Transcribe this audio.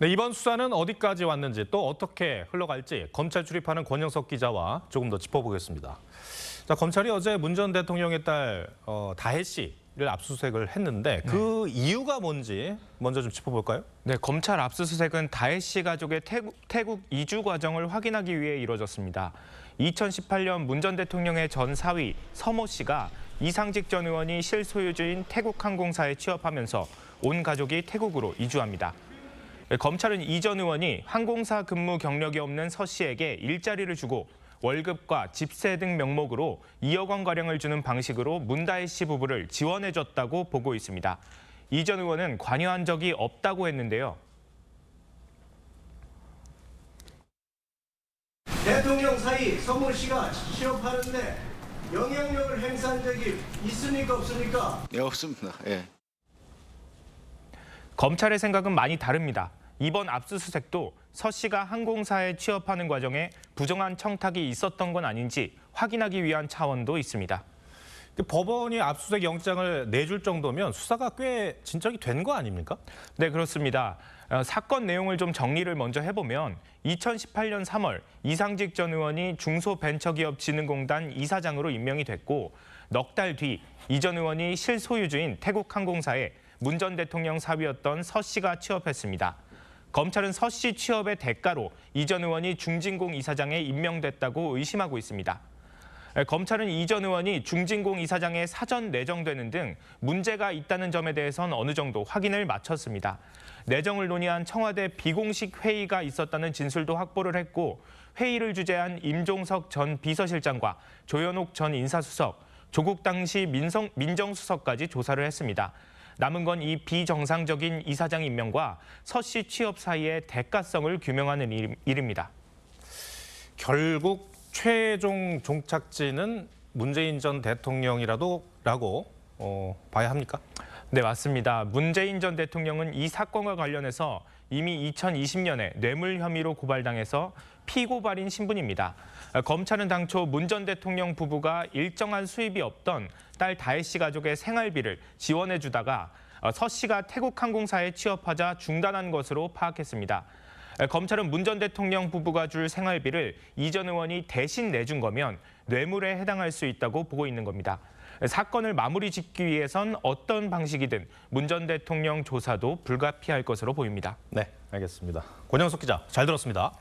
네, 이번 수사는 어디까지 왔는지 또 어떻게 흘러갈지 검찰 출입하는 권영석 기자와 조금 더 짚어보겠습니다. 자, 검찰이 어제 문 전 대통령의 딸 다혜 씨를 압수수색을 했는데 그 이유가 뭔지 먼저 좀 짚어볼까요? 네, 검찰 압수수색은 다혜 씨 가족의 태국 이주 과정을 확인하기 위해 이뤄졌습니다. 2018년 문 전 대통령의 전 사위 서모 씨가 이상직 전 의원이 실소유주인 태국항공사에 취업하면서 온 가족이 태국으로 이주합니다. 검찰은 이 전 의원이 항공사 근무 경력이 없는 서 씨에게 일자리를 주고 월급과 집세 등 명목으로 2억 원가량을 주는 방식으로 문다혜 씨 부부를 지원해줬다고 보고 있습니다. 이 전 의원은 관여한 적이 없다고 했는데요. 대통령 사이 서모 씨가 취업하는데 영향력을 행사한 적이 있습니까, 없습니까? 네, 없습니다. 예. 검찰의 생각은 많이 다릅니다. 이번 압수수색도 서 씨가 항공사에 취업하는 과정에 부정한 청탁이 있었던 건 아닌지 확인하기 위한 차원도 있습니다. 법원이 압수수색 영장을 내줄 정도면 수사가 꽤 진척이 된 거 아닙니까? 네, 그렇습니다. 사건 내용을 좀 정리를 먼저 해보면 2018년 3월 이상직 전 의원이 중소벤처기업진흥공단 이사장으로 임명이 됐고 넉 달 뒤 이 전 의원이 실소유주인 태국항공사에 문 전 대통령 사위였던 서 씨가 취업했습니다. 검찰은 서 씨 취업의 대가로 이 전 의원이 중진공 이사장에 임명됐다고 의심하고 있습니다. 검찰은 이 전 의원이 중진공 이사장에 사전 내정되는 등 문제가 있다는 점에 대해선 어느 정도 확인을 마쳤습니다. 내정을 논의한 청와대 비공식 회의가 있었다는 진술도 확보를 했고 회의를 주재한 임종석 전 비서실장과 조현옥 전 인사수석, 조국 당시 민정수석까지 조사를 했습니다. 남은 건 이 비정상적인 이사장 임명과 서 씨 취업 사이의 대가성을 규명하는 일입니다. 결국 최종 종착지는 문재인 전 대통령이라고 봐야 합니까? 네, 맞습니다. 문재인 전 대통령은 이 사건과 관련해서 이미 2020년에 뇌물 혐의로 고발당해서 피고발인 신분입니다. 검찰은 당초 문 전 대통령 부부가 일정한 수입이 없던 딸 다혜 씨 가족의 생활비를 지원해주다가 서 씨가 태국항공사에 취업하자 중단한 것으로 파악했습니다. 검찰은 문 전 대통령 부부가 줄 생활비를 이 전 의원이 대신 내준 거면 뇌물에 해당할 수 있다고 보고 있는 겁니다. 사건을 마무리 짓기 위해선 어떤 방식이든 문 전 대통령 조사도 불가피할 것으로 보입니다. 네, 알겠습니다. 권영석 기자, 잘 들었습니다.